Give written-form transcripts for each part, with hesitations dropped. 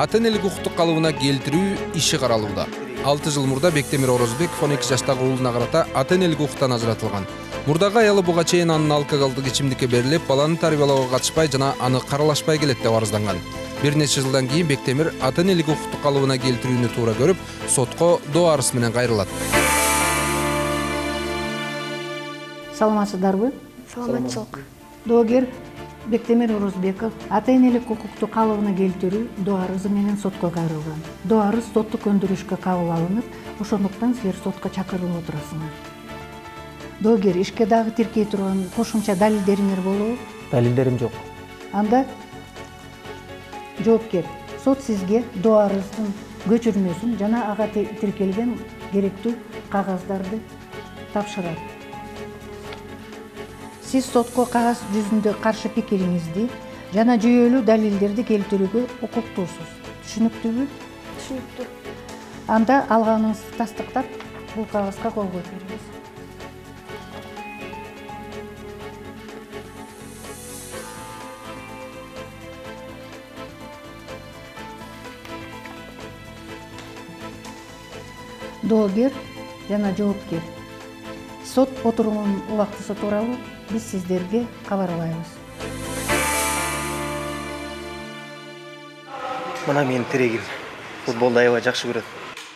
ата энелик укукту калыбына келтирүү иши каралууда. 6 жыл мурда Бектемир Орозбеков 12 жаштагы уулуна карата ата энелик укуктан ажыратылган. Мурдагы аялы буга чейин анын алкоголдук ичимдикке берилип, баланы тарбиялоого катышпай жана аны каралашпай келет деп арызданган. Бир нече жылдан кийин Бектемир ата энелик укукту калыбына келтирүүнү туура көрүп, сотко доо арыз менен кайрылат. Саламатсыздарбы? Саламатчылык. Доогер Бектемир Орозбеков ата энелик укукту калыбына келтирүү доо арызы менен сотко кайрылган. Доо арыз соттук өндүрүшкө кабыл алынып, ошондуктан силер сотко чакырылып отурасыңар. Доогер, ишке дагы тиркей турган кошумча далилдериңер болобу? Далилдерим жок. Анда жоопкер, сот сизге доо арыздын көчүрмөсүн жана ага тиркелген керектүү кагаздарды тапшырат. Сиз сотко кагаз жүзүндө каршы пикириңизди жана жүйөлүү далилдерди келтирүүгө укуктуусуз. Түшүнүктүүбү? Түшүнүктүү. Анда алганыңызды тастыктап, бул кагазга кол коюп бериңиз. Доогер жана жоопкер. Сот отурумунун убактысы тууралуу биз сиздерге кабарлайбыз. Мына менин тирегим. Футболду аябай жакшы көрөт.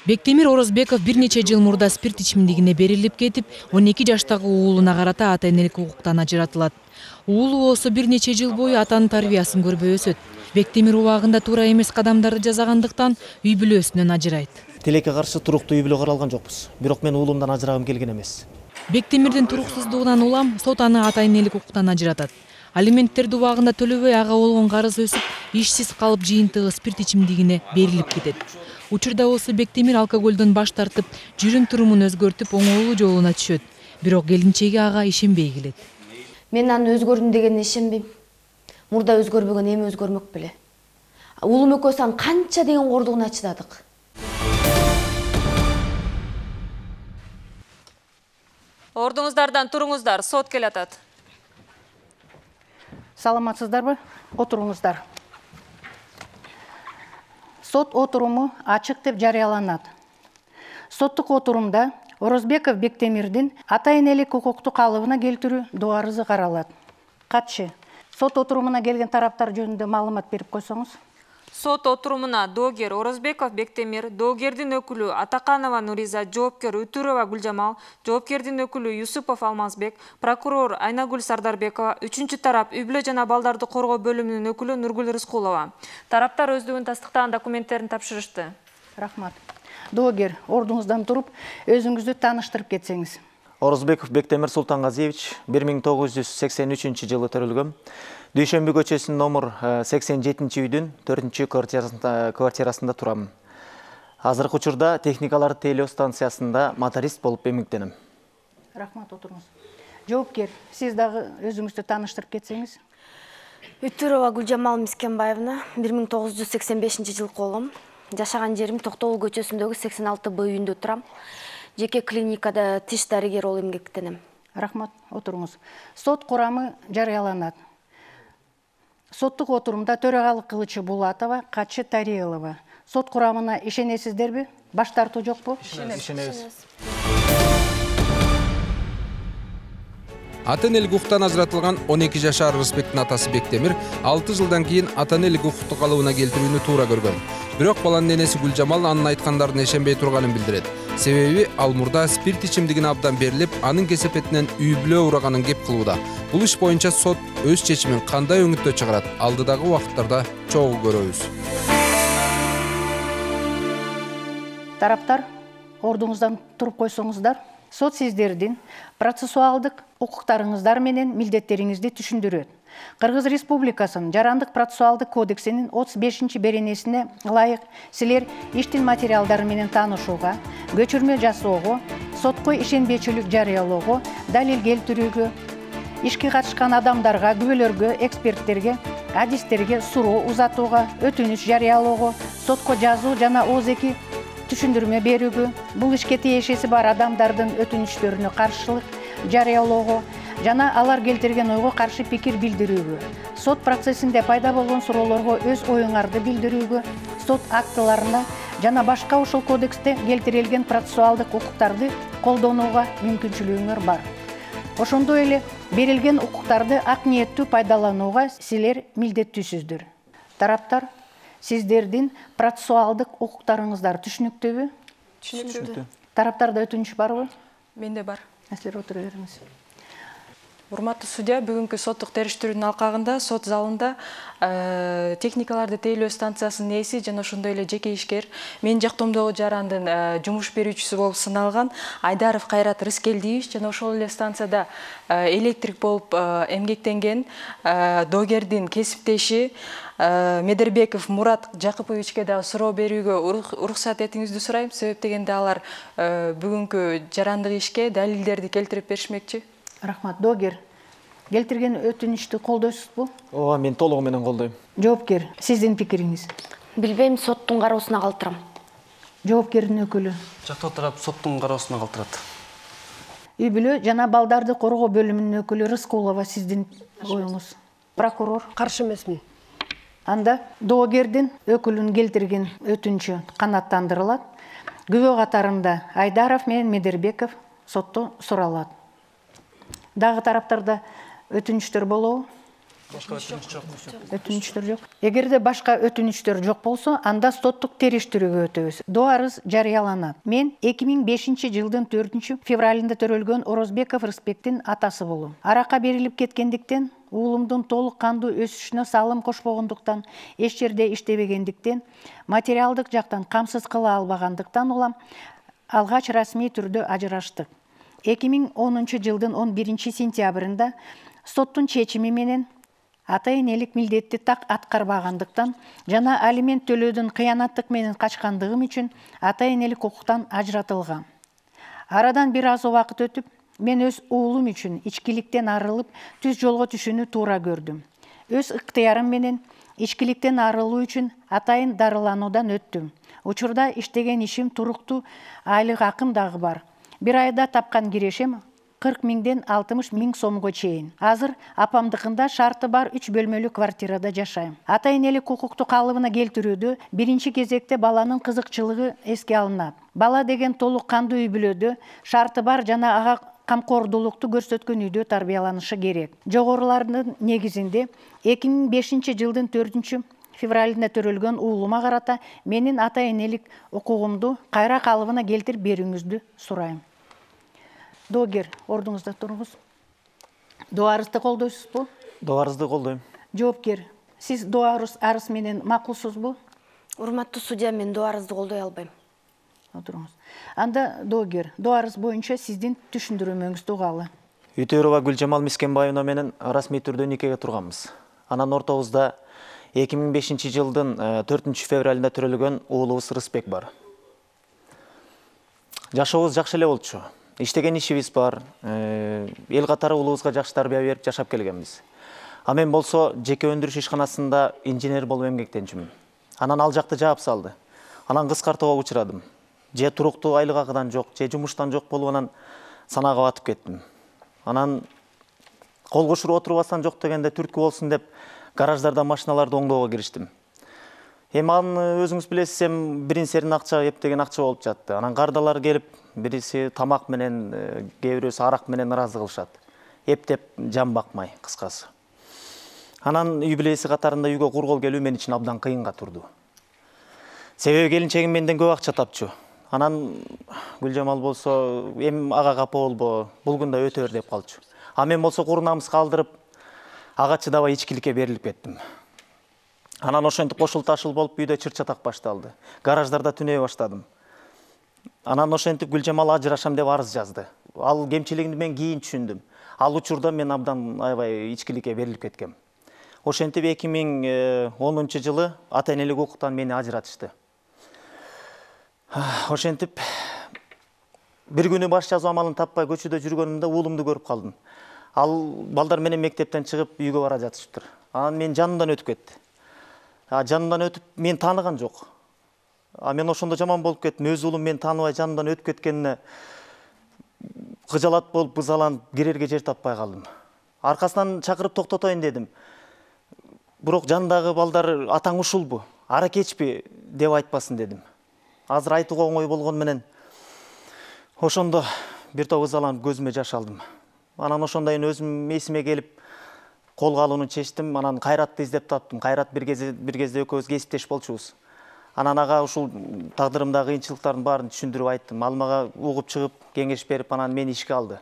Бектемир Орозбеков бир нече жыл мурда спирт ичимдигине берилип кетип, 12 жаштагы уулуна карата ата энелик укуктан ажыратылат. Уулу болсо бир нече жыл бою атанын тарбиясын көрбөй өсөт. Бектемир убагында туура эмес кадамдарды жасагандыктан үй бүлөсүнөн ажырайт. Тилекке каршы туруктуу үй бүлө каралган жокпуз. Бирок мен уулумдан ажырагым келген эмес. Бектемирдин туруксуздугунан улам сот аны ата энелик укуктан ажыратат. Алименттерди убагында төлөбөй ага болгон карыз өсүп, ишсиз калып жыйынтыгы спирт ичимдигине берилип кетет. Учурда болсо Бектемир алкоголдон баш тартып, жүрүм турумун өзгөртүп, оңоолуу жолуна түшөт. Бирок келинчеги ага ишенбей келет. Мен аны өзгөрдүм дегенине ишенбейм. Мурда өзгөрбөгөн эми өзгөрмөк беле. Уулум экөөбүз анын канча деген кордугуна чыдадык. Ордуңуздардан туруңуздар, сот келатат. Саламатсыздарбы? Отуруңуздар. Сот отуруму ачык деп жарыяланат. Соттук отурумда Орозбеков Бектемирдин ата энелик укукту калыбына келтирүү доо арызы каралат. Катчы, сот отурумуна келген тараптар жөнүндө маалымат берип койсоңуз. Сот отурумуна доогер Орозбеков Бектемир, доогердин өкүлү Атаканова Нуриза, жоопкер Үтүрова Гүлжамал, жоопкердин өкүлү Юсупов Алмазбек, прокурор Айнагүл Сардарбекова, үчүнчү тарап үй бүлө жана балдарды коргоо бөлүмүнүн өкүлү Нургүл Рыскулова. Тараптар өздүгүн тастыктаган документтерин тапшырышты. Рахмат. Доогер, ордуңуздан туруп, өзүңүздү тааныштырып кетсеңиз. Орозбеков Бектемир Султангазиевич 1983 жылы төрөлгөн. Дүйшөмбү көчөсүнүн номер 87-үйдүн 4-чү квартирасында турам. Азыркы учурда техникалар телео станциясында моторист болуп эмгектенем. Рахмат, отуруңуз. Жоопкер, сиз дагы өзүңүздү тааныштырып кетсеңиз. Үтүрова Гүлжамал Мискенбаевна, 1985 жылкы уулум. Жашаган жерим Токтогул көчөсүндөгү 86 Б үйүндө турам. Жеке клиникада тиш дарыгер болуп эмгектенем. Рахмат, отуруңуз. Сот курамы жарыяланат. Соттук отурумда төрагалык кылычы Булатова, катчы Тариелова. Сот курамына ишенесиздерби? Баш тартуу жокпу? Ишенебиз. Ата энелик укуктан ажыратылган 12 жашар Рысбектин атасы Бектемир 6 жылдан кийин ата энелик укукту калыбына келтирүүнү туура көргөн. Бирок баланын энеси Гүлжамал анын айткандарын ишенбей турганын билдирет. Себеби ал мурда спирт ичимдигине абдан берилип, анын кесепетинен үй бүлө ураганын кеп кылууда. Бул иш боюнча сот өз чечимин кандай өңүттө чыгарат? Алдыдагы убакыттарда чогуу көрөбүз. Тараптар, ордуңуздан туруп койсоңуздар. Сот сиздердин процессуалдык укуктарыңыздар менен милдеттериңизди түшүндүрөт. Кыргыз Республикасынын Жарандык процессуалдык кодексинин 35-чи беренесине ылайык силер иштин материалдары менен таанышууга, көчүрмө жасоого, сотко ишенбечүлүк жарыялоого, далил келтирүүгө, ишке катышкан адамдарга, күбөлөргө, эксперттерге, адистерге суроо узатууга, өтүнүч жарыялоого, сотко жазуу жана ооз-2 түшүндүрмө берүүгө, бул ишке тиешеси бар адамдардын өтүнүчтөрүнө каршылык жарыялоого, жана алар келтирген ойго каршы пикир билдирүүгө, сот процессинде пайда болгон суроолорго өз оюңарды билдирүүгө, сот актыларына жана башка ушул кодексте келтирилген процессуалдык укуктарды колдонууга мүмкүнчүлүгүңөр бар. Ошондой эле берилген укуктарды ак ниеттүү пайдаланууга силер милдеттүүсүздөр. Тараптар, сиздердин процессуалдык укуктарыңыздар түшүнүктүүбү? Түшүнүктүү. Тараптарда өтүнүч барбы? Менде бар. Силер отура бериңиз. Урматтуу судья, бүгүнкү соттук териштирүүнүн алкагында сот залында техникаларды тейлөө станциясынын ээси жана ошондой эле жеке ишкер менин жактоомдогу жарандын жумуш берүүчүсү болуп саналган Айдаров Кайрат Рыскелдиевич жана ошол эле станцияда электрик болуп эмгектенген доогердин кесиптеши Медербеков Мурат Жакыповичке да суроо берүүгө уруксат этиңизди сурайм. Себеп дегенде алар бүгүнкү жарандык ишке далилдерди келтирип беришмекчи. Рахмат. Доогер, келтирген өтүнүчтү колдойсузбу? Ооба, мен толугу менен колдойм. Жоопкер, сиздин пикириңиз? Билбейм, соттун кароосуна калтырам. Жоопкердин өкүлү? Жактоо тарап соттун кароосуна калтырат. Үй бүлө жана балдарды коргоо бөлүмүнүн өкүлү Рыскулова, сиздин оюңуз? Прокурор? Каршы эмесмин. Анда доогердин өкүлүн келтирген өтүнчү канааттандырылат. Күбө катарында Айдаров менен Медербеков сотто суралат. Дагы тараптарда өтүнүчтөр болобу? Өтүнүчтөр жок. Эгерде башка өтүнүчтөр жок болсо, анда соттук териштирүүгө өтөбүз. Доо арыз жарыяланат. Мен 2005 жылдын 4 февралында төрөлгөн Орозбеков Рыспектин атасы болом. Аракка берилип кеткендиктен, уулумдун толук кандуу өсүшүнө салым кошпогондуктан, эч жерде иштебегендиктен, материалдык жактан камсыз кыла албагандыктан улам алгач расмий түрдө ажыраштык. 2010 жылдын 11 сентябрында соттун чечими менен ата-энелик милдетти так аткарбагандыктан жана алимент төлөөдөн кыянаттык менен качкандыгым үчүн ата-энелик укуктан ажыратылгам. Арадан бир аз убакыт өтүп, мен өз уулум үчүн ичкиликтен арылып, түз жолго түшүүнү туура көрдүм. Өз ыктыярым менен ичкиликтен арылуу үчүн атайын дарылануудан өттүм. Учурда иштеген ишим туруктуу, айлык акым дагы бар. Бир айда тапкан кирешем 40 миңден 60 миң сомго чейин. Азыр апамдыкында шарты бар 3 бөлмөлүү квартирада жашайм. Ата-энелик укукту калыбына келтирүүдө биринчи кезекте баланын кызыкчылыгы эске алынат. Бала деген толук кандуу үй бүлөдө шарты бар жана ага камкордуулукту көрсөткөн үйдө тарбияланышы керек. Жогорулардын негизинде 2005 жылдын 4 февралында төрөлгөн уулума карата менин ата-энелик укугумду кайра калыбына келтирип берүүңүздү сурайм. Доогер, ордуңузда туруңуз. Доо арызды колдойсузбу? Доо арызды колдойм. Жоопкер, сиз доо арыз менен макулсузбу? Урматтуу судья, мен доо арызды колдой албайм. Отуруңуз. Анда доогер, доо арыз боюнча сиздин түшүндүрмөңүздү угалы. Үтөрова Гүлжамал Мискенбаевна менен расмий түрдө никеге турганбыз. Анан ортобузда 2005 жылдын 4 февралында төрөлгөн уулубуз Рыспек бар. Жашообуз жакшы эле болчу. Иштеген ишибиз бар. Эл катары уулубузга жакшы тарбия берип жашап келгенбиз. А мен болсо жеке өндүрүш ишканасында инженер болуп эмгектенчүмүн. Анан ал жакты жаап салды. Анан кыскартууга учурадым. Же туруктуу айлык акыдан жок, же жумуштан жок болуп анан санаага батып кеттим. Анан кол кошуруп отурбастан жок дегенде түрткү болсун деп гараждарда машиналарды оңдоого кириштим. Эми аны өзүңүз билесиз, биринсерин акча эптеген акча болуп жатты. Анан кардалар келип, бириси тамак менен, кээ бирөөсү арак менен ыраазы кылышат. Эптеп жан бакмай, кыскасы. Анан үй бүлеси катарында үйгө кургол келүү мен үчүн абдан кыйынга турду. Себеби келинчегим менден көп акча тапчу. Анан Гүлжамал болсо, эми ага капа болбо, бул күндө өтө бер деп калчу. А мен болсо курунамыз калдырып, ага чыдабай ичкиликке берилип кеттим. Анан ошентип кошул ташыл болуп үйдө чыр-чатак башталды. Гараждарда түнөй баштадым. Анан ошентип Гүлжамал ажырашам деп арыз жазды. Ал кемчилигин мен кийин түшүндүм. Ал учурда мен абдан аябай ичкиликке берилип кеткем. Ошентип 2010 жылы ата-энелик укуктан мени ажыратышты. Ошентип бир күнү баш жазуу амалын таппай көчөдө жүргөнүмдө уулумду көрүп калдым. Ал балдар менен мектептен чыгып үйгө бара жатышыптыр. Анан мен жанымдан өтүп кетти. Жанымдан өтүп мен тааныган жок. Мен ошондо жаман болуп кеттим. Өз уулум мен тааныбай жанымдан өтүп кеткенине кыжалат болуп, ызаланып, кирерге жер таппай калдым. Аркасынан чакырып токтотоюн дедим. Бирок жанындагы балдар атаң ушулбу, ара кечпи деп айтпасын дедим. Азыр айтууга оңой болгон менен ошондо бир топ ызаланып көзүмө жаш алдым. Анан ошондойн өзүм эсиме келип колго алууну чечтим. Анан Кайратты издеп таптым. Кайрат бир кезде экөөбүз кесиптеш болчубуз. Анан ага ушул тагдырымдагы кыйынчылыктардын баарын түшүндүрүп айттым. Ал мага угуп чыгып, кеңеш берип, анан мени ишке алды.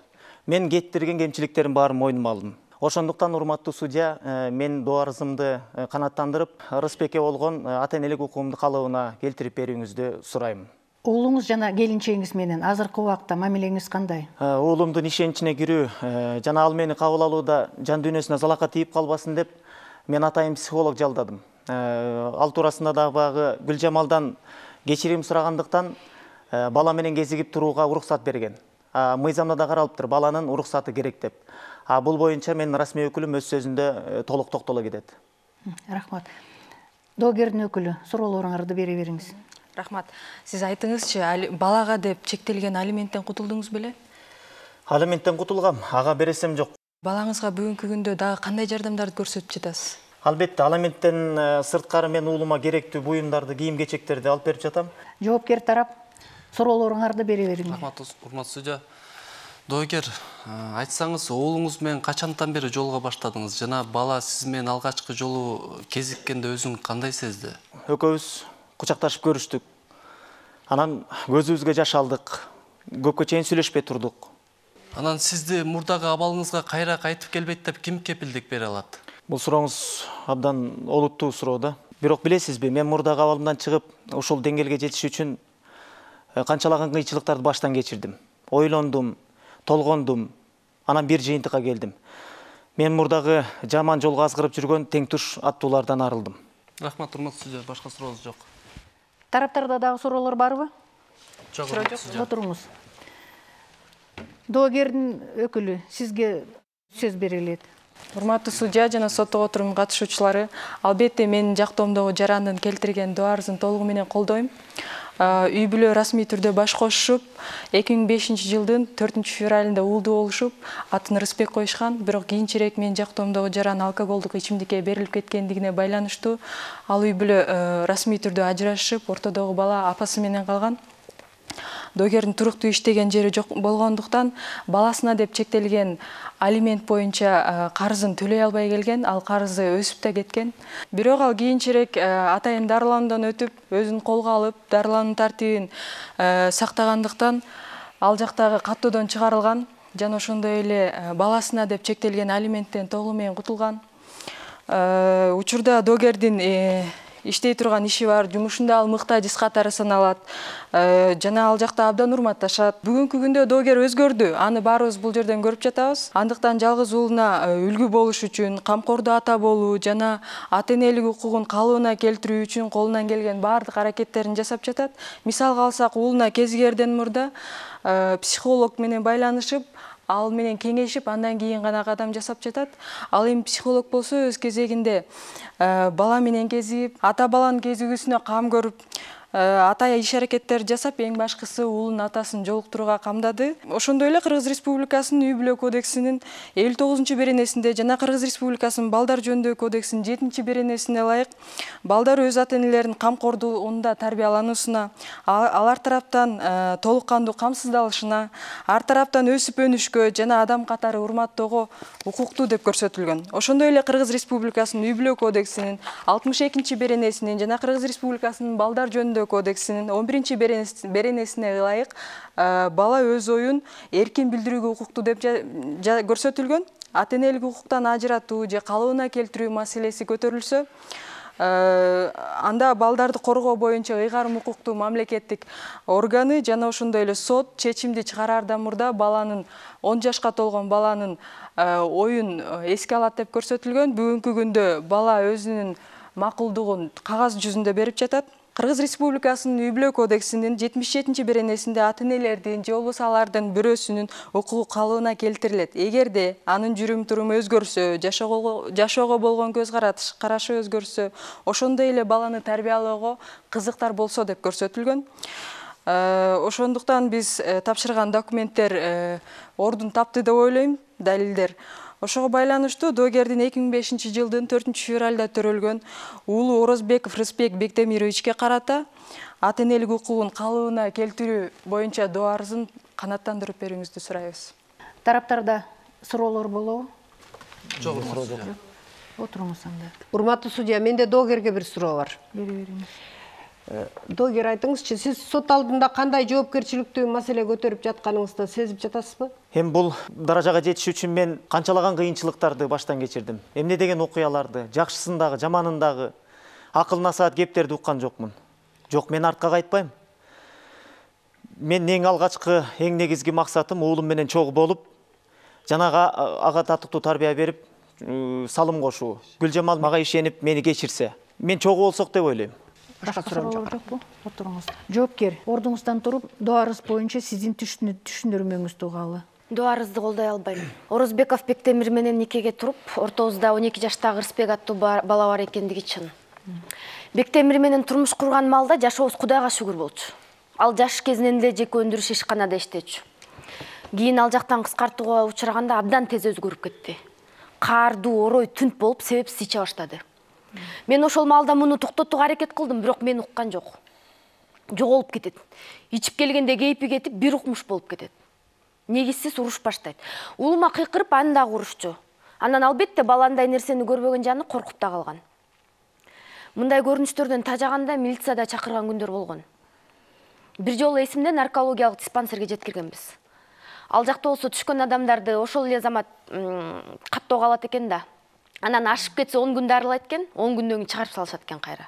Мен кеттирген кемчиликтердин баарын мойнума алдым. Ошондуктан урматтуу судья, мен доо арызымды канааттандырып, Арызбекке болгон ата энелик укугумду калыбына келтирип берүүңүздү сурайм. Уулуңуз жана келинчегиңиз менен азыркы убакта мамилеңиз кандай? Уулумдун ишеничине кирүү жана ал мени кабыл алууда жан дүйнөсүнө залака тийип калбасын деп, мен атайын психолог жалдадым. Ал туурасында дагы багы Гүлжамалдан кечирим сурагандыктан бала менен кезигип турууга уруксат берген. Мыйзамда да каралыптыр, баланын уруксаты керек деп. Бул боюнча мен расмий өкүлүм өз сөзүндө толук токтоло кетет. Рахмат. Доогердин өкүлү, суроолоруңарды бере бериңиз. Рахмат. Сиз айтыңызчы, балага деп чектелген алименттен кутулдуңуз беле? Алименттен кутулгам, ага бересем жок. Балаңызга бүгүнкү күндө дагы кандай жардамдарды көрсөтүп жатасыз? Албетте, алименттен сырткары мен уулума керектүү буюмдарды, кийим-кечектерди алып берип жатам. Жоопкер тарап, суроолоруңарды бере бериңиз. Рахмат, урматтуу судья. Доогер, айтсаңыз, уулуңуз менен качантан бери жолго баштадыңыз? Жана бала сиз менен алгачкы жолу кезиккенде өзүн кандай сезди? Экөөбүз кучакташып көрүштүк. Анан көзүбүзгө жаш алдык. Көпкө чейин сүйлөшпөй турдук. Анан сизди мурдагы абалыңызга кайра кайтып келбейт деп ким кепилдик бере алат? Бул сурооңуз абдан олуттуу суроо да. Бирок билесизби, мен мурдагы абалымдан чыгып, ушул деңгээлге жетиш үчүн канчалаган кыйынчылыктарды баштан кечирдим. Ойлондум, толгондум, анан бир жыйынтыкка келдим. Мен мурдагы жаман жолго азгырып жүргөн тең туш аттуулардан арылдым. Рахмат, урматтуу судья, башка суроолорубуз жок. Тараптарда дагы суроолор барбы? Жок. Отуруңуз. Доогердин өкүлү, сизге сөз берилет. Урматтуу судья жана соттогу отурум катышуучулары, албетте менин жактоомдогу жарандын келтирген доо арызын толугу менен колдойм. Үй бүлө расмий түрдө баш кошушуп, 2005-жылдын 4-февралында уулду болушуп, атын Рыспек коюшкан, бирок кийинчерээк мен жактоомдогу жаран алкоголдук ичимдикке берилип кеткендигине байланыштуу ал үй бүлө расмий түрдө ажырашып, ортодогу бала апасы менен калган. Доогердин туруктуу иштеген жери жок болгондуктан баласына деп чектелген алимент боюнча карызын төлөй албай келген, ал карызы өсүп да кеткен. Бирок ал кийинчерээк атайын дарылануудан өтүп, өзүн колго алып, дарылануу тартибин сактагандыктан ал жактагы каттоодон чыгарылган жана ошондой эле баласына деп чектелген алименттен толугу менен кутулган. Учурда доогердин иштей турган иши бар, жумушунда ал мыкты адис катары саналат. Жана ал жакта абдан урматташат. Бүгүнкү күндө доогер өзгөрдү. Аны баарыбыз бул жерден көрүп жатабыз. Андыктан жалгыз уулуна үлгү болуш үчүн, камкордуу ата болуу жана ата энелик укугун калыбына келтирүү үчүн колунан келген баардык аракеттерин жасап жатат. Мисалга алсак, уулуна кезигерден мурда психолог менен байланышып, ал менен кеңешип, андан кийин гана кадам жасап жатат. Ал эми психолог болсо өз кезегинде бала менен кезигип, ата баланын кезигүүсүнө кам көрүп, ата иш аракеттер жасап, эң башкысы уулунун атасын жолуктурууга камдады. Ошондой эле Кыргыз Республикасынын Үй бүлө кодексинин 59-беренесинде жана Кыргыз Республикасынын Балдар жөнүндө кодексинин 7-беренесине ылайык балдар өз ата энелеринин камкордугунда тарбиялануусуна, алар тараптан толук кандуу камсыздалышына, ар тараптан өсүп өнүшкө жана адам катары урматтоого укуктуу деп көрсөтүлгөн. Ошондой эле Кыргыз Республикасынын Үй бүлө кодексинин 62-беренесинен жана Кыргыз Республикасынын Балдар жөнүндө кодексинин 11-беренесине ылайык бала өз оюн эркин билдирүүгө укуктуу деп көрсөтүлгөн. Ата энелик укуктан ажыратуу же калыбына келтирүү маселеси көтөрүлсө, анда балдарды коргоо боюнча ыйгарым укуктуу мамлекеттик органы жана ошондой эле сот чечимди чыгараардан мурда баланын 10 жашка толгон баланын оюн эске алат деп көрсөтүлгөн. Бүгүнкү күндө бала өзүнүн макулдугун кагаз жүзүндө берип жатат. Кыргыз Республикасынын Үй бүлө кодексинин 77-беренесинде ата энелердин же болбосо алардын бирөөсүнүн укугу калыбына келтирилет. Эгерде анын жүрүм туруму өзгөрсө, жашоого болгон көз карашы өзгөрсө, ошондой эле баланы тарбиялоого кызыктар болсо деп көрсөтүлгөн. Ошондуктан биз тапшырган документтер ордун тапты деп ойлойм, далилдер. Ошого байланыштуу доогердин 2005 жылдын 4 февралда төрөлгөн уулу Орозбеков Рыспек Бектемировичке карата ата энелик укугун калыбына келтирүү боюнча доо арызын канааттандырып берүүңүздү сурайбыз. Тараптарда суроолор болобу? Жок. Отуруңуз анда. Урматтуу судья, менде доогерге бир суроо бар. Бери бериңиз. Доогер, айтыңызчы, сиз сот алдында кандай жоопкерчиликтүү маселе көтөрүп жатканыңызды сезип жатасызбы? Эми бул даражага жетиш үчүн мен канчалаган кыйынчылыктарды баштан кечирдим. Эмне деген окуяларды, жакшысын дагы, жаманын дагы, акыл насаат кептерди уккан жокмун. Жок, мен артка кайтпайм. Мен эң алгачкы, эң негизги максатым уулум менен чогуу болуп, жанага ага татыктуу тарбия берип, салым кошуу. Гүлжамал мага ишенип мени кечирсе, мен чогуу болсок деп ойлойм. Башка суроолор жокпу? Отуруңуз. Жоопкер, ордуңуздан туруп, доо арыз боюнча сиздин түшүндүрмөңүздү угалы. Доо арызды колдой албайм. Орозбеков Бектемир менен никеге туруп, ортобузда 12 жаштагы Рыспек аттуу бала бар экендиги чын. Бектемир менен турмуш курган маалда жашообуз Кудайга шүгүр болчу. Ал жаш кезинен эле жеке өндүрүш ишканада иштечү. Кийин ал жактан кыскартууга учураганда абдан тез өзгөрүп кетти. Каардуу, орой, түнт болуп, себепсиз иче баштады. Мен ошол маалда муну токтотууга аракет кылдым, бирок мени уккан жок. Жоголуп кетет. Ичип келгенде кейпи кетип, бир укмуш болуп кетет. Негизсиз уруш баштайт. Уулума кыйкырып, аны дагы урушчу. Анан албетте баландай нерсени көрбөгөн жаны коркуп да калган. Мындай көрүнүштөрдөн тажаганда милицияда чакырган күндөр болгон. Бир жолу эсимде наркологиялык диспансерге жеткиргенбиз. Ал жакта болсо түшкөн адамдарды ошол эле замат каттоого алат экен да. Анан ашып кетсе 10 күн дарылайт экен, 10 күндөн кийин чыгарып салышат экен кайра.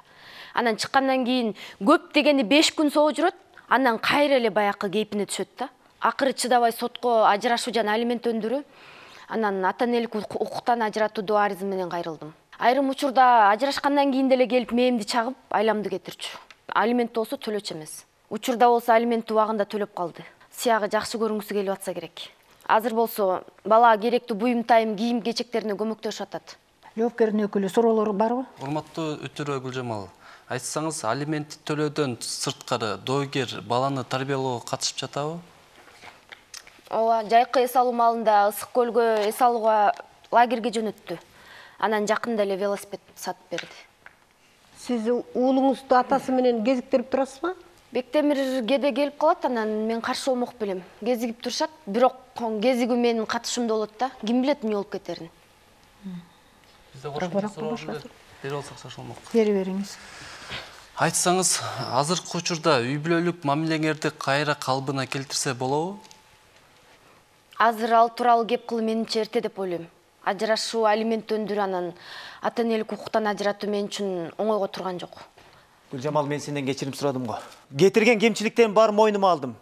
Анан чыккандан кийин көп дегени 5 күн соо жүрөт, анан кайра эле баякы кейпине түшөт да. Акыры чыдабай сотко ажырашуу жана алимент өндүрүү, анан ата энелик укуктан ажыратуу доо арызы менен кайрылдым. Айрым учурда ажырашкандан кийин деле келип мээмди чагып, айламды кетирчү. Алимент болсо төлөчү эмес. Учурда болсо алиментти убагында төлөп калды. Сиягы жакшы көрүнгүсү келип атса керек. Азыр болсо бала керектүү буюм-тайым, кийим кечектерине көмөктөшүп атат. Жоопкердин өкүлү суроолору барбы? Урматтуу Үтүрө Гүлжамал, айтсаңыз, алимент төлөөдөн сырткары доогер баланы тарбиялоого катышып жатабы? Ооба, жайкы эс алуу маалында Ысык көлгө эс алууга лагерге жөнөттү. Анан жакында эле велосипед сатып берди. Сиз уулуңузду атасы менен кезиктирип турасызбы? Бектемир кээде келип калат, анан мен каршы болмок белем. Кезигип турушат, бирок кезигүү менин катышымда болот да. Ким билет эмне болуп кетерин. Бери бериңиз. Айтсаңыз, азыркы учурда үй бүлөлүк мамилеңерди кайра калыбына келтирсе болобу? Азыр ал тууралуу кеп кылуу менимче эрте деп ойлойм. Ажырашуу, алимент өндүрүү, анан ата энелик укуктан ажыратуу мен үчүн оңойго турган жок. Гүлжамал, мен сенден кечирим сурадым го. Кетирген кемчиликтердин баарын мойнума алдым.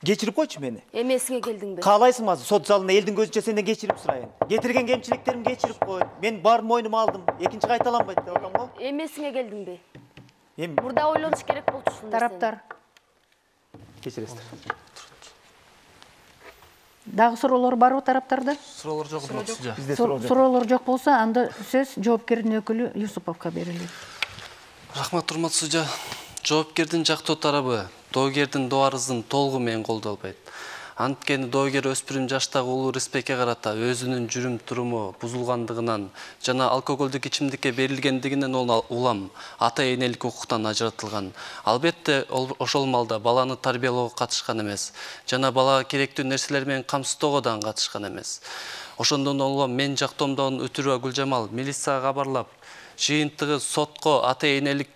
Кечирип койчу мени. Эмесиңе келдиңби? Каалайсың азыр сот залында элдин көзүнчө сенден кечирип сурайын. Кетирген кемчиликтеримди кечирип кой. Мен баарын мойнума алдым. Экинчи кайталанбайт деп атам го. Эмесиңе келдиңби? Эми Мурда ойлонуш керек болчу ушул нерсени. Тараптар. кечиресиздер. Дагы суроолор барбы тараптарда? Суроолор жок. Бизде суроо жок. Суроолор жок болсо, анда сөз жоопкердин өкүлү Юсуповго берилет. Рахмат, урматтуу судья. Жоопкердин жактоо тарабы доогердин доо арызын толугу менен колдобойт. Анткени доогер өспүрүм жаштагы уулу Рыспекке карата өзүнүн жүрүм туруму бузулгандыгынан жана алкоголдук ичимдикке берилгендигинен улам ата энелик укуктан ажыратылган. Албетте ошол маалда баланы тарбиялоого катышкан эмес, жана бала керектүү нерселер менен камсыздоого да катышкан эмес. Ошондон улам мен жактоомдогон Үтүрө Гүлжамал милицияга кабарлап, жыйынтыгы сотко ата энелик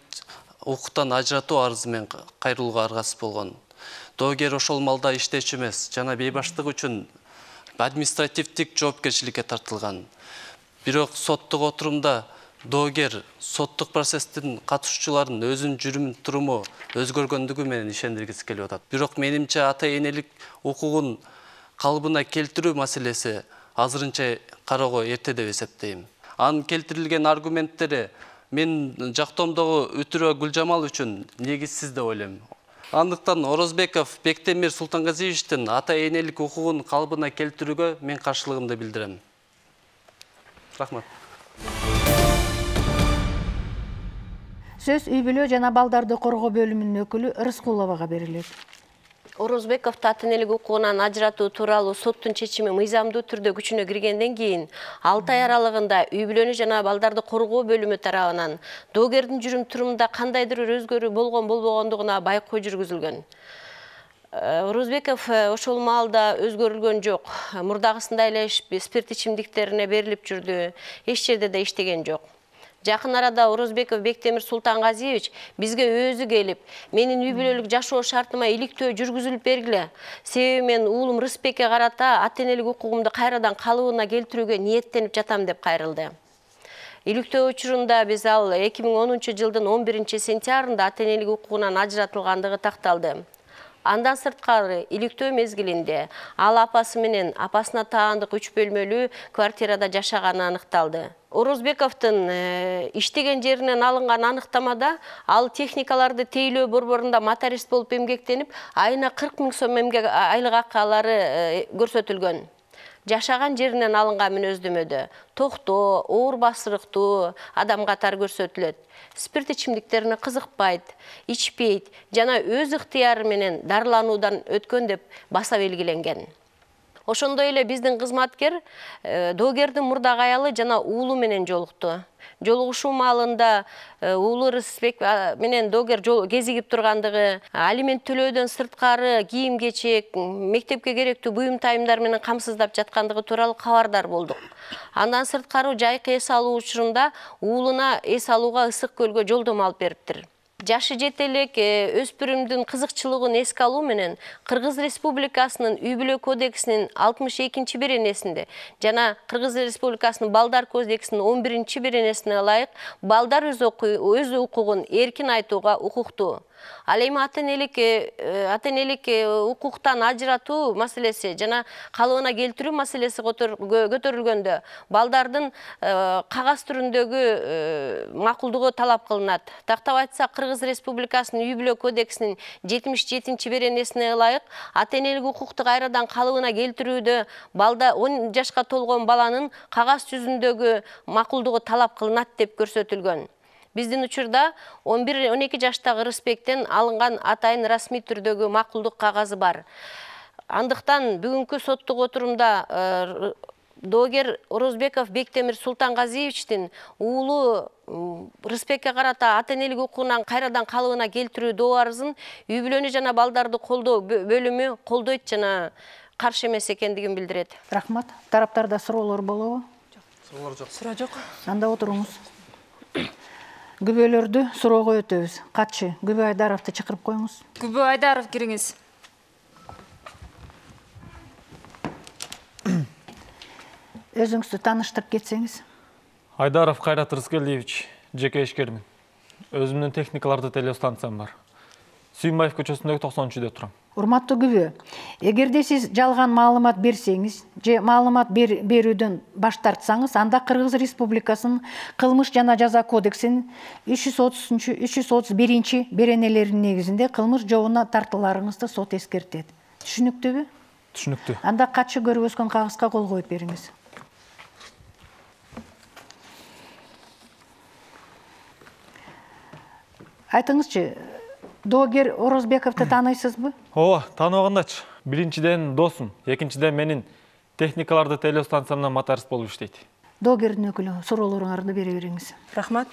укуктан ажыратуу арызы менен кайрылууга аргасыз болгон. Доогер ошол маалда иштечү эмес, жана бейбаштык үчүн административдик жоопкерчиликке тартылган. Бирок соттук отурумда доогер соттук процесстин катышуучуларын өзүнүн жүрүм туруму өзгөргөндүгү менен ишендиргиси келип атат. Бирок менимче ата энелик укугун калыбына келтирүү маселеси азырынча кароого эрте деп эсептейм. Анын келтирилген аргументтери мен жактоомдогу Үтүрө Гүлжамал үчүн негизсиз деп ойлойм. Андыктан Орозбеков Бектемир Султангазиевичтин ата энелик укугун калыбына келтирүүгө мен каршылыгымды билдирем. Рахмат. Сөз үй бүлө жана балдарды коргоо бөлүмүнүн өкүлү Рыскуловага берилет. Орозбековду ата энелик укугунан ажыратуу тууралуу соттун чечими мыйзамдуу түрдө күчүнө киргенден кийин 6 ай аралыгында үй бүлөнү жана балдарды коргоо бөлүмү тарабынан доогердин жүрүм турумунда кандайдыр бир өзгөрүү болгон болбогондугуна байкоо жүргүзүлгөн. Орозбеков ошол маалда өзгөрүлгөн жок. Мурдагысындай эле спирт ичимдиктерине берилип жүрдү. Эч жерде да иштеген жок. Жакын арада Орозбеков Бектемир Султангазиевич бизге өзү келип, менин үй бүлөлүк жашоо шартыма иликтөө жүргүзүлүп бергиле. Себеби мен уулум Рыспекке карата ата энелик укугумду кайрадан калыбына келтирүүгө ниеттенип жатам деп кайрылды. Иликтөө учурунда биз ал 2010 жылдын 11 сентябрында ата энелик укугунан ажыратылгандыгы такталды. Андан сырткары иликтөө мезгилинде ал апасы менен апасына таандык 3 бөлмөлүү квартирада жашаганы аныкталды. Орозбековдун иштеген жеринен алынган аныктамада ал техникаларды тейлөө борборунда моторист болуп эмгектенип, айына 40 000 сом айлык акылары көрсөтүлгөн. Жашаган жеринен алынган мүнөздөмөдө токтоо, оор басырыктуу адам катары көрсөтүлөт. Спирт ичимдиктерине кызыкпайт, ичпейт жана өз ыктыяры менен дарылануудан өткөн деп баса белгиленген. Ошондой эле биздин кызматкер доогердин мурдагы аялы жана уулу менен жолукту. Жолугушуу маалында уулу Рыспек менен доогер кезигип тургандыгы, алимент төлөөдөн сырткары кийим-кечек, мектепке керектүү буюм тайымдар менен камсыздап жаткандыгы тууралуу кабардар болдук. Андан сырткары жайкы эс алуу учурунда уулуна эс алууга Ысык көлгө жолдомо алып бериптир. Жашы жете элек өспүрүмдүн кызыкчылыгын эске алуу менен Кыргыз Республикасынын үй бүлө кодексинин 62 беренесинде жана Кыргыз Республикасынын балдар кодексинин 11 беренесине ылайык балдар өз укугун эркин айтууга укуктуу. Ал эми ата энелик укуктан ажыратуу маселеси жана калыбына келтирүү маселеси көтөрүлгөндө балдардын кагаз түрүндөгү макулдугу талап кылынат. Тактап айтсак, Кыргыз Республикасынын үй бүлө кодексинин 77 беренесине ылайык ата энелик укукту кайрадан калыбына келтирүүдө 10 жашка толгон баланын кагаз жүзүндөгү макулдугу талап кылынат деп көрсөтүлгөн. Биздин учурда 11-12 жаштагы Рыспектен алынган атайын расмий түрдөгү макулдук кагазы бар. Андыктан бүгүнкү соттук отурумда доогер Орозбеков Бектемир Султангазиевичтин уулу Рыспекке карата ата энелик укугунан кайрадан калыбына келтирүү доо арызын үй бүлөнү жана балдарды колдоо бөлүмү колдойт жана каршы эмес экендигин билдирет. Рахмат. Тараптарда суроолор болобу? Суроолор жок. Суроо жок. Анда отуруңуз. Күбөлөрдү суроого өтөбүз. Катчы Күбө Айдаровду чакырып коюңуз. Күбө Айдаров, кириңиз. Өзүңүздү тааныштырып кетсеңиз. Айдаров Кайрат Рыскелдиевич, жеке ишкермин. Өзүмдүн техникаларды телестанциям бар. Сүйүнбаев көчөсүндөгү 93-үдө турам. Урматтуу Күбө, эгерде сиз жалган маалымат берсеңиз же маалымат берүүдөн баш тартсаңыз, анда Кыргыз Республикасынын кылмыш жана жаза кодексинин 330-331 беренелеринин негизинде кылмыш жообуна тартууларыңызды сот эскертет. Түшүнүктүүбү? Түшүнүктүү. Анда катчы көрбөскөн кагазга кол коюп бериңиз. Айтыңызчы, доогер Орозбековду тааныйсызбы? Ооба, тааныбагандачы. Биринчиден досум, экинчиден менин техникаларды телестанциямдан моторист болуп иштейт. Доогердин өкүлү, суроолоруңарды бере бериңиз. Рахмат.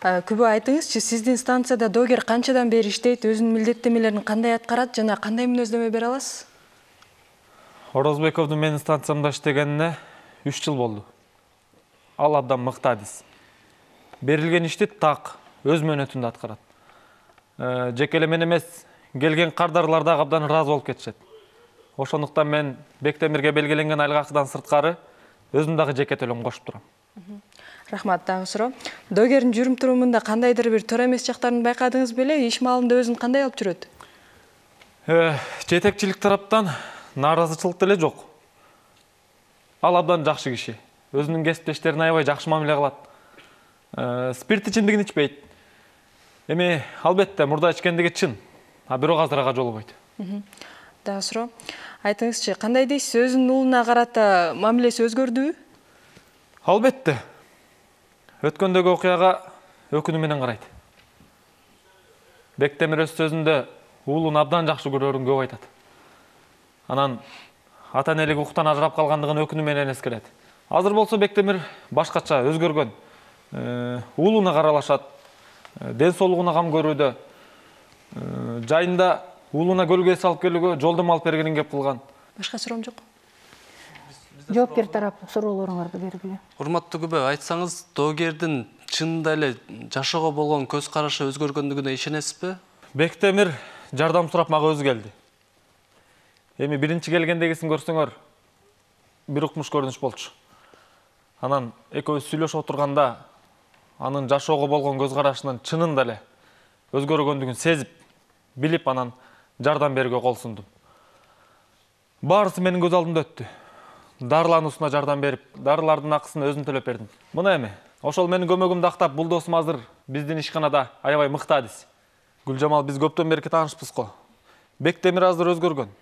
Күбө, айтыңызчы, сиздин станцияда доогер канчадан бери иштейт, өзүнүн милдеттенмелерин кандай аткарат жана кандай мүнөздөмө бере аласыз? Орозбековдун менин станциямда иштегенине 3 жыл болду. Ал абдан мыкты адис. Берилген ишти так өз мөөнөтүндө аткарат. Жеке эле мен эмес, келген кардарлар да абдан ыраазы болуп кетишет. Ошондуктан мен Бектемирге белгиленген айлык акыдан сырткары өзүм дагы жеке төлөм кошуп турам. Рахмат. Дагы суроо. Доогердин жүрүм турумунда кандайдыр бир туура эмес жактарын байкадыңыз беле? Иш маалында өзүн кандай алып жүрөт? Жетекчилик тараптан нааразычылык деле жок. Ал абдан жакшы киши. Өзүнүн кесиптештерине аябай жакшы мамиле кылат. Спирт ичимдигин ичпейт. Эми албетте мурда ичкендиги чын, бирок азыр ага жолобойт. Дагы суроо. Айтыңызчы, кандай дейсиз, өзүнүн уулуна карата мамилеси өзгөрдүбү? Албетте. Өткөндөгү окуяга өкүнүү менен карайт. Бектемир өз сөзүндө уулун абдан жакшы көрөрүн көп айтат. Анан ата-энелик укуктан ажырап калгандыгын өкүнүү менен эскерет. Азыр болсо Бектемир башкача өзгөргөн. Уулуна каралашат, ден соолугуна кам көрүүдө, жайында уулуна көлгөй салып келүүгө жолдом алып бергенин кеп кылган. Башка суроом жок. Жоопкер тараптын суроолоруңарды бергиле. Урматтуу күбө, айтсаңыз, доогердин чынында эле жашоого болгон көз карашы өзгөргөндүгүнө ишенесизби? Бектемир жардам сурап мага өзү келди. Эми биринчи келгендегисин көрсөңөр, бир укмуш көрүнүш болчу. Анан экөөбүз сүйлөшүп отурганда, анын жашоого болгон көз карашынын чынында эле өзгөргөндүгүн сезип, билип, анан жардам берүүгө кол сундум. Баарысы менин көз алдымда өттү. Дарылануусуна жардам берип, дарылардын акысын өзүм төлөп бердим. Мына эми, ошол менин көмөгүмдү актап, бул досум азыр биздин ишканада аябай мыкты адис. Гүлжамал, биз көптөн берки таанышпыз го. Бектемир азыр өзгөргөн.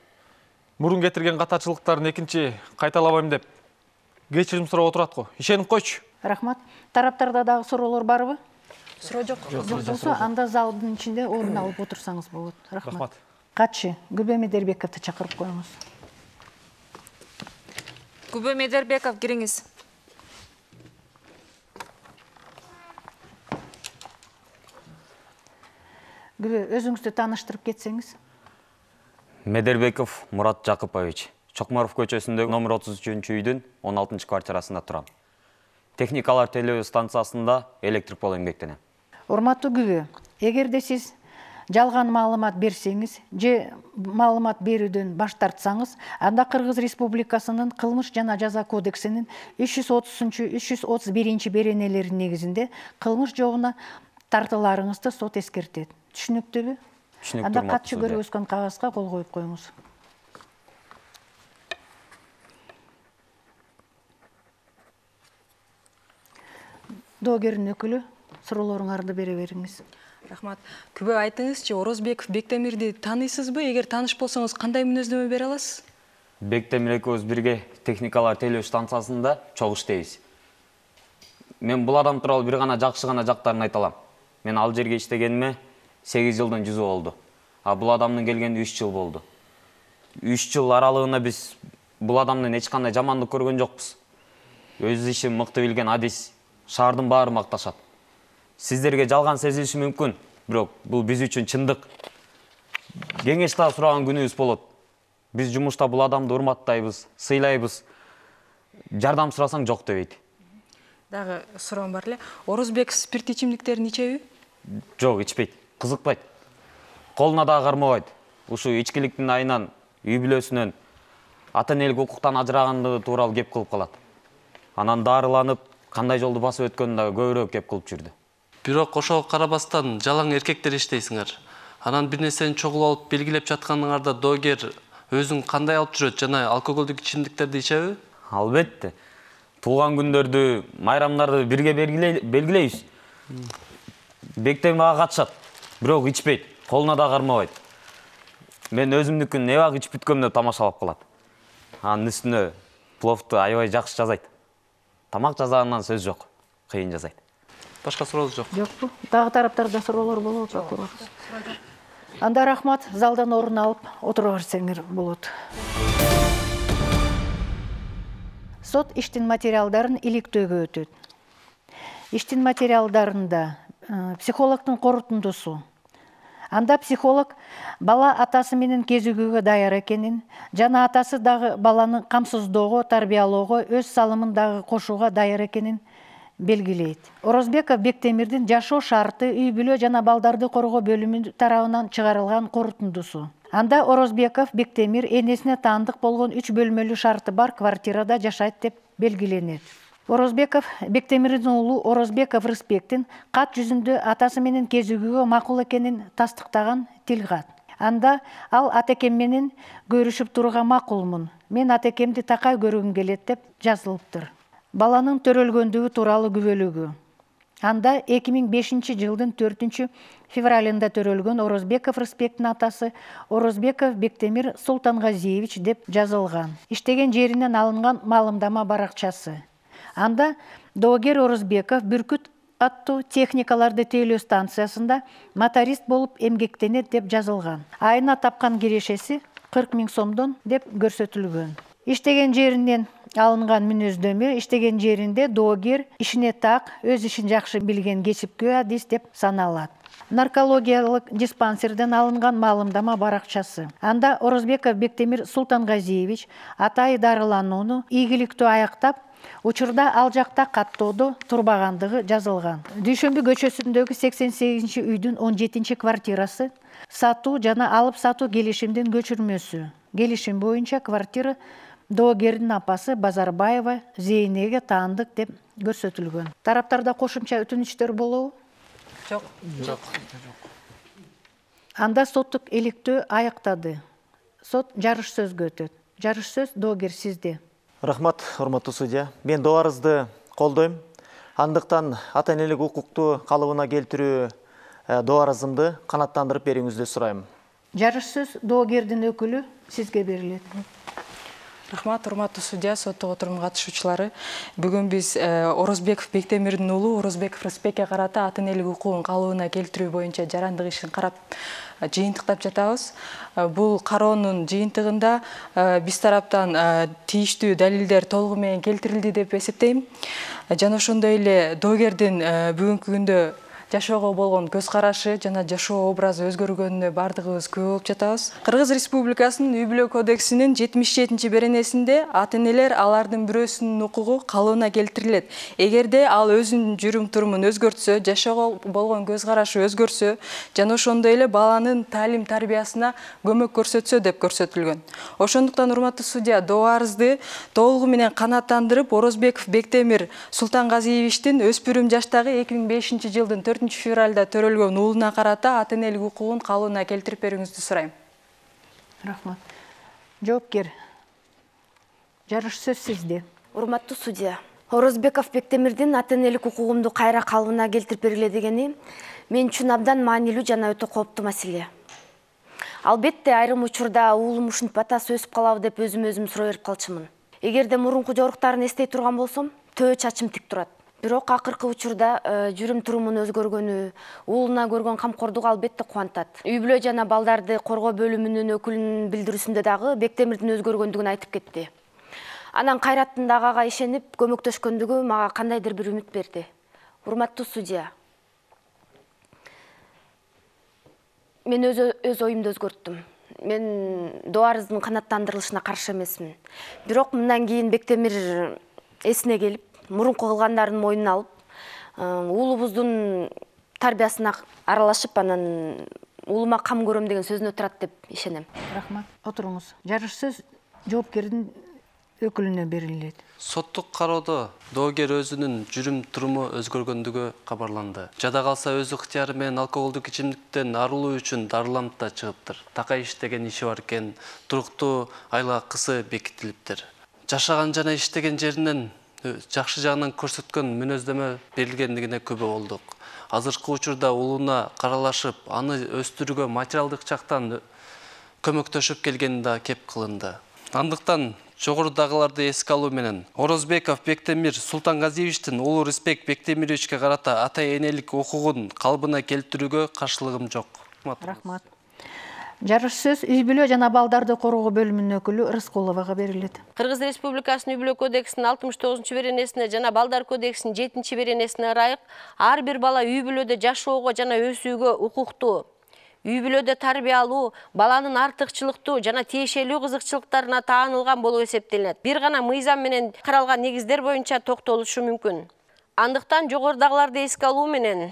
Мурун кетирген катачылыктарын экинчи кайталабайм деп кечирим сурап отурат го. Ишенип койчу. Рахмат. Тараптарда дагы суроолор барбы? Суроо жок. Болсо, анда залдын ичинде орун алып отурсаңыз болот. Рахмат. Катчы, Күбө Медербековду чакырып коюңуз. Күбө Медербеков, кириңиз. Күбө, өзүңүздү тааныштырып кетсеңиз. Медербеков Мурат Жакыпович. Чокморов көчөсүндөгү номер 33 үйдүн 16 квартирасында турам. Техникалар телөө станциясында электрик болуп эмгектенем. Урматтуу Күбө, эгерде сиз жалган маалымат берсеңиз же маалымат берүүдөн баш тартсаңыз, анда Кыргыз Республикасынын Кылмыш жана жаза кодексинин 330-331 беренелеринин негизинде кылмыш жообуна тартыларыңызды сот эскертет. Түшүнүктүүбү? Түшүнүктүү. Анда катчы көргөзгөн кагазга кол коюп коюңуз. Доогердин өкүлү, суроолоруңарды бере бериңиз. Рахмат. Күбө, айтыңызчы, Орозбеков Бектемирди тааныйсызбы? Эгер тааныш болсоңуз, кандай мүнөздөмө бере аласыз? Бектемир экөөбүз бирге техникалар телөө станциясында чогуу иштейбиз. Мен бул адам тууралуу бир гана жакшы жактарын айта алам. Мен ал жерге иштегениме 8 жылдын жүзү болду. А бул адамдын келгенине 3 жыл болду. 3 жыл аралыгында биз бул адамдын эч кандай жамандык көргөн жокпуз. Өз ишин мыкты билген адис, шаардын баары макташат. Сиздерге жалган сезилиши мүмкүн, бирок бул биз үчүн чындык. Кеңеш да сураган күнүбүз болот. Биз жумушта бул адамды урматтайбыз, сыйлайбыз. Жардам сурасаң жок дебейт. Дагы суроом бар эле. Орозбек спирт ичимдиктерин ичеби? Жок, ичпейт, кызыкпайт. Колуна да кармабайт. Ушу ичкиликтин айынан, үй бүлөсүнөн, ата-энелик укуктан ажырагандыгы тууралуу кеп кылып калат. Анан дарыланып, кандай жолду басып өткөнүн дагы көбүрөөк кеп кылып жүрдү. Бирок ошого карабастан жалаң эркектер иштейсиңер. Анан бир нерсени чогулуп алып белгилеп жатканыңарда доогер өзүн кандай алып жүрөт жана алкоголдук ичимдиктерди ичеби? Албетте. Туулган күндөрдү, майрамдарды бирге белгилейбиз. Бектемир мага катышат, бирок ичпейт, колуна да кармабайт. Мен өзүмдүкүн эбак ичип бүткөм деп тамашалап калат. Анын үстүнө пловду аябай жакшы жазайт. Тамак жазганынан сөз жок, кыйын жазайт. Башка суроо жок. Жокпу? Дагы тараптарда суроолор болобу, прокурор? Анда рахмат, залдан орун алып отура берсеңер болот. Сот иштин материалдарын иликтөөгө өтөт. Иштин материалдарында психологдун корутундусу. Анда психолог бала атасы менен кезигүүгө даяр экенин, жана атасы дагы баланы камсыздоого, тарбиялоого, өз салымын дагы кошууга даяр экенин белгилейт. Орозбеков Бектемирдин жашоо шарты, үй бүлө жана балдарды коргоо бөлүмү тарабынан чыгарылган корутундусу. Анда Орозбеков Бектемир энесине таандык болгон 3 бөлмөлүү шарты бар квартирада жашайт деп белгиленет. Орозбеков Бектемирдин уулу Орозбеков Рыспектин кат жүзүндө атасы менен кезигүүгө макул экенин тастыктаган тилгат. Анда ал атекем менен көрүшүп турууга макулмун. Мен атекемди такай көргүм келет деп жазылыптыр. Баланын төрөлгөндүгү тууралуу күбөлүгү. Анда 2005 жылдын 4 февралында төрөлгөн Орозбеков Рыспектин атасы Орозбеков Бектемир Султангазиевич деп жазылган. Иштеген жеринен алынган маалымдама баракчасы. Анда доогер Орозбеков Бүркүт аттуу техникаларды тейлөө станциясында моторист болуп эмгектенет деп жазылган. Айына тапкан кирешеси 40 000 сомдон деп көрсөтүлгөн. Иштеген жеринен алынган мүнөздөмө, иштеген жеринде доогер ишине так, өз ишин жакшы билген кесипкөй адис деп саналат. Наркологиялык диспансерден алынган маалымдама баракчасы. Анда Орозбеков Бектемир Султангазиевич атайы дарыланууну ийгиликтүү аяктап, учурда ал жакта каттоодо турбагандыгы жазылган. Дүйшөмбү көчөсүндөгү 88 үйдүн 17 квартирасы сатуу жана алып сатуу келишимдин көчүрмөсү. Келишим боюнча квартира доогердин апасы Базарбаева Зейнеге таандык деп көрсөтүлгөн. Тараптарда кошумча өтүнүчтөр болобу? Жок. Анда соттук иликтөө аяктады. Сот жарыш сөзгө өтөт. Жарыш сөз доогер сизде. Рахмат, урматтуу судья. Мен доо арызды колдойм. Андыктан ата-энелик укукту калыбына келтирүү доо арызымды канааттандырып берүүңүздү сурайм. Жарыш сөз доогердин өкүлү сизге берилет. Рахмат, урматтуу судья, соттук отурумга катышуучулары. Бүгүн биз Орозбеков Бектемирдин уулу Орозбеков Рыспекке карата ата-энелик укугун калыбына келтирүү боюнча жарандык ишин карап жыйынтыктап жатабыз. Бул кароонун жыйынтыгында биз тараптан тийиштүү далилдер толугу менен келтирилди деп эсептейм. Жана ошондой эле доогердин бүгүнкү күндө жашоого болгон көз карашы жана жашоо образы өзгөргөнүнө бардыгыбыз күбө болуп жатабыз. Кыргыз Республикасынын үй-бүлө кодексинин 77 беренесинде ата-энелер алардын бирөөсүнүн укугу калыбына келтирилет. Эгерде ал өзүнүн жүрүм турумун өзгөртсө, жашоого болгон көз карашы өзгөрсө, жана ошондой эле баланын таалим тарбиясына көмөк көрсөтсө деп көрсөтүлгөн. Ошондуктан урматтуу судья, доо арызды толугу менен канааттандырып, Орозбеков Бектемир Султангазиевичтин өспүрүм жаштагы 2005 жылдын 4 февралда төрөлгөн уулуна карата ата-энелик укугун калыбына келтирип берүүңүздү сурайм. Рахмат. Жоопкер. Жарыш сөз сизде. Урматтуу судья, Орозбеков Бектемирдин ата-энелик укугумду кайра калыбына келтирип бергиле дегени мен үчүн абдан маанилүү жана өтө кооптуу маселе. Албетте, айрым учурда уулум ушинтип атасы өсүп калабы деп өзүм суроо берип калчумун. Эгерде мурунку жоруктарын эстей турган болсом, төбө чачым тик турат. Бирок акыркы учурда жүрүм турумун өзгөргөнү, уулуна көргөн камкордугу албетте кубантат. Үй-бүлө жана балдарды коргоо бөлүмүнүн өкүлүнүн билдирүүсүндө дагы Бектемирдин өзгөргөндүгүн айтып кетти. Анан Кайраттын дагы ага ишенип көмөктөшкөндүгү мага кандайдыр бир үмүт берди. Урматтуу судья, мен өз оюмду өзгөрттүм. Мен доо арыздын канааттандырылышына каршы эмесмин. Бирок мындан кийин Бектемир эсине келип, мурунку кылгандарын мойнуна алып, уулубуздун тарбиясына аралашып, анан уулума кам көрөм деген сөзүнө турат деп ишенем. Рахмат. Отуруңуз. Жарыш сөз жоопкердин өкүлүнө берилет. Соттук кароодо доогер өзүнүн жүрүм туруму өзгөргөндүгү кабарланды. Жада калса өз ыктыяры менен алкоголдук ичимдиктен арылуу үчүн дарыланып да чыгыптыр. Такай иштеген иши бар экен, туруктуу айлык акысы бекитилиптир. Жашаган жана иштеген жеринен жакшы жагынан көрсөткөн мүнөздөмө берилгендигине күбө болдук. Азыркы учурда уулуна каралашып, аны өстүрүүгө материалдык жактан көмөктөшүп келгени да кеп кылынды. Андыктан жогорудагыларды эске алуу менен Орозбеков Бектемир Султангазиевичтин уулу Рыспек Бектемировичке карата ата-энелик укугун калыбына келтирүүгө каршылыгым жок. Рахмат. Жарыш сөз үй-бүлө жана балдарды коргоо бөлүмүнүн өкүлү Рыскуловага берилет. Кыргыз Республикасынын үй-бүлө кодексинин 69 беренесине жана балдар кодексинин 7 беренесине ырайык ар бир бала үй-бүлөдө жашоого жана өсүүгө укуктуу. Үй-бүлөдө тарбиялуу, баланын артыкчылыктуу жана тиешелүү кызыкчылыктарына таанылган болуп эсептелет. Бир гана мыйзам менен каралган негиздер боюнча токтолушу мүмкүн. Андыктан жогорудагыларды эске алуу менен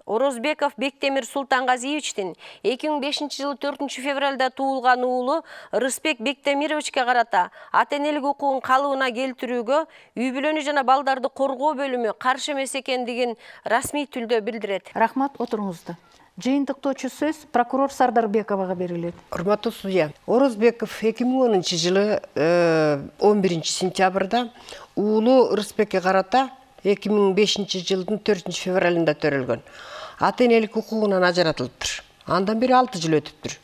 Орозбеков Бектемир Султангазиевичтин 2005 жылы 4 февралда туулган уулу Рыспек Бектемировичке карата ата-энелик укугун калыбына келтирүүгө үй-бүлөнү жана балдарды коргоо бөлүмү каршы эмес экендигин расмий түрдө билдирет. Рахмат, отуруңуздар. Жыйынтыктоочу сөз прокурор Сардарбековага берилет. Урматтуу судья, Орозбеков 2010 жылы 11 сентябрда уулу Рыспекке карата 2005 жылдын 4 февралында төрөлгөн. Ата-энелик укугунан ажыратылыптыр. Андан бери 6 жыл өтүптүр.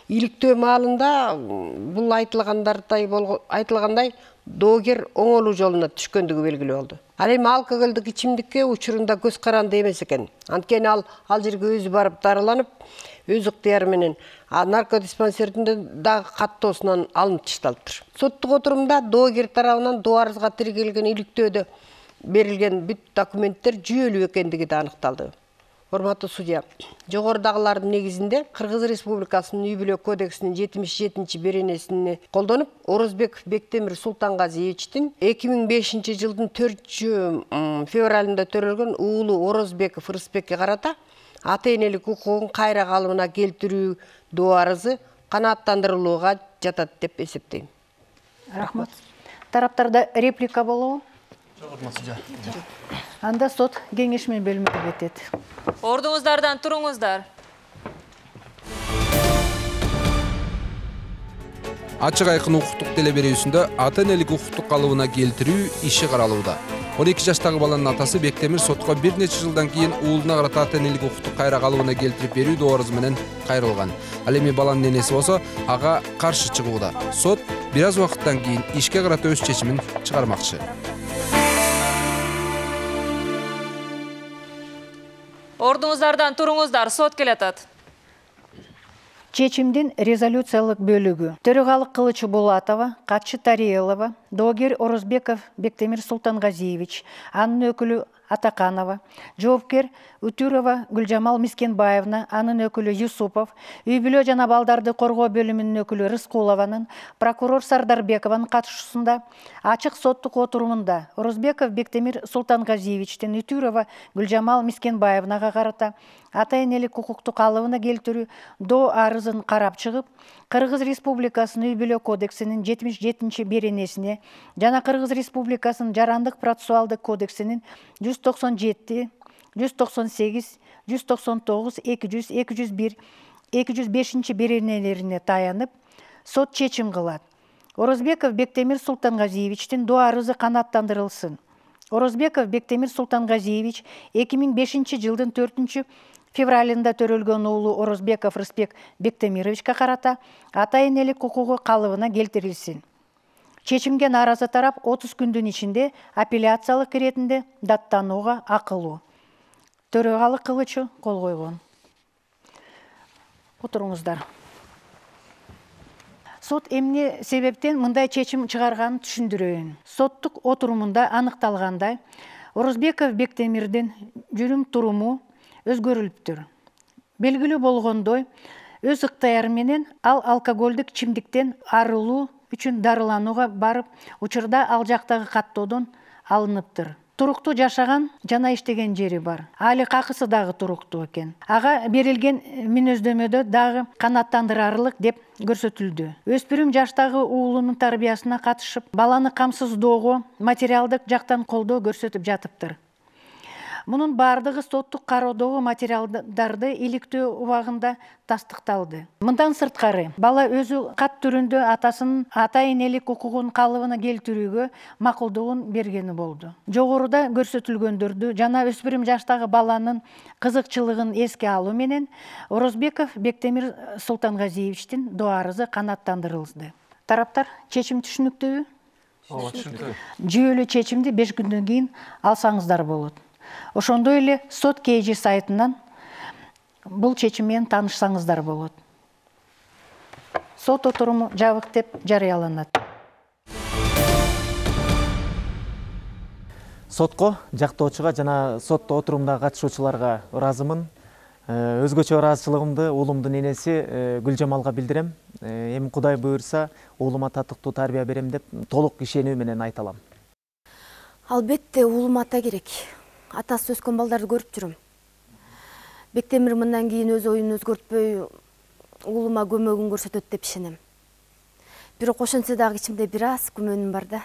Иликтөө маалында бул айтылгандай доогер оңолуу жолуна түшкөндүгү белгилүү болду. Ал эми алкоголдук ичимдикке учурунда көз каранды эмес экен. Анткени ал жерге өзү барып дарыланып, өз ыктыяры менен наркодиспансердин дагы каттоосунан алынып ташталыптыр. Соттук отурумда доогер тарабынан до арызга тиркелген иликтөөдө берилген бүт документтер жүйөлүү экендиги да аныкталды. Урматтуу судья, жогорудагылардын негизинде Кыргыз Республикасынын үй-бүлө кодексинин 77-чи беренесине колдонуп, Орозбеков Бектемир Султангазиевичтин 2005 жылдын 4 февралында төрөлгөн уулу Орозбеков Рысбекке карата ата-энелик укугун кайра калыбына келтирүү доо арызы канааттандырылууга жатат деп эсептейм. Рахмат. Тараптарда реплика болобу? Анда сот кеңешме бөлмөгө кетет. Ордуңуздардан туруңуздар. Ачык айкын укуктук делеберүүсүндө ата-энелик укуктук калыбына келтирүү иши каралууда. 12 жаштагы баланын атасы Бектемир сотко бир нече жылдан кийин уулуна карата ата-энелик укуктук кайра калыбына келтирип берүү доо арызы менен кайрылган. Ал эми баланын энеси болсо ага каршы чыгууда. Сот бир аз убакыттан кийин ишке карата өз чечимин чыгармакчы. Ордуңуздардан туруңуздар, сот келатат. Чечимдин резолюциялык бөлүгү. Төрегалык Кылычы Булатова, катчы Тариелова, доогер Орозбеков Бектемир Султангазиевич, анын өкүлү Атаканова, жоопкер Утюрова Гүлжамал Мискенбаевна, анын өкүлү Юсупов, үй-бүлө жана балдарды коргоо бөлүмүнүн өкүлү Рыскулованын, прокурор Сардарбекованын катышуусунда ачык соттук отурумунда Орозбеков Бектемир Султангазиевичтин Утюрова Гүлжамал Мискенбаевнага карата ата-энелик укуктук калыбына келтирүү доо арызын карап чыгып, Кыргыз Республикасынын үй-бүлө кодексинин 77-чи беренесине жана Кыргыз Республикасынын жарандык процессуалдык кодексинин 197, 198, 199, 200, 201, 205-чи беренелерине таянып, сот чечим кылат. Орозбеков Бектемир Султангазиевичтин доо арызы канааттандырылсын. Орозбеков Бектемир Султангазиевич 2005 жылдын 4 февралында төрөлгөн уулу Орозбеков Рысбек Бектемировичке карата ата-энелик укугу калыбына келтирилсин. Чечимге нааразы тарап 30 күндүн ичинде апелляциялык иретинде даттанууга акылуу. Төрегалык Кылычы кол койгон. Отуруңуздар. Сот эмне себептен мындай чечим чыгарганын түшүндүрөйүн. Соттук отурумунда аныкталгандай, Орозбеков Бектемирдин жүрүм туруму өзгөрүлүптүр. Белгилүү болгондой, өз ыктыяры менен ал алкоголдук ичимдиктен арылуу үчүн дарыланууга барып, учурда ал жактагы каттоодон алыныптыр. Туруктуу жашаган жана иштеген жери бар. Али какысы дагы туруктуу экен. Ага берилген мүнөздөмөдө дагы канааттандырарлык деп көрсөтүлдү. Өспүрүм жаштагы уулунун тарбиясына катышып, баланы камсыздоого, материалдык жактан колдоо көрсөтүп жатыптыр. Мунун бардыгы соттук кароодогу материалдарды иликтөө убагында тастыкталды. Мындан сырткары, бала өзү кат түрүндө атасынын ата-энелик укугун калыбына келтирүүгө макулдугун бергени болду. Жогоруда көрсөтүлгөндөрдү жана өспүрүм жаштагы баланын кызыкчылыгын эске алуу менен Орозбеков Бектемир Султангазиевичтин доо арызы канааттандырылды. Тараптар чечим түшүнүктүүбү? Ооба, түшүнүктүү. Жүйөлүү чечимди 5 күндөн кийин алсаңыздар болот. Ошондой эле сот KG сайтынан бул чечим менен таанышсаңыздар болот. Сот отуруму жабык деп жарыяланат. Сотко, жактоочуга жана сот отурумуна катышуучуларга ыраазымын. Өзгөчө ыраазычылыгымды уулумдун энеси Гүлжамалга билдирем. Эми Кудай буйрса, уулума татыктуу тарбия берем деп толук ишенүү менен айта алам. Албетте уулум ата керек. Атасы өскөн балдарды көрүп жүрүм. Бектемир мындан кийин өз оюн өзгөртпөй уулума көмөгүн көрсөтөт деп ишенем. Бирок ошентсе дагы ичимде бир аз күмөнүм бар да.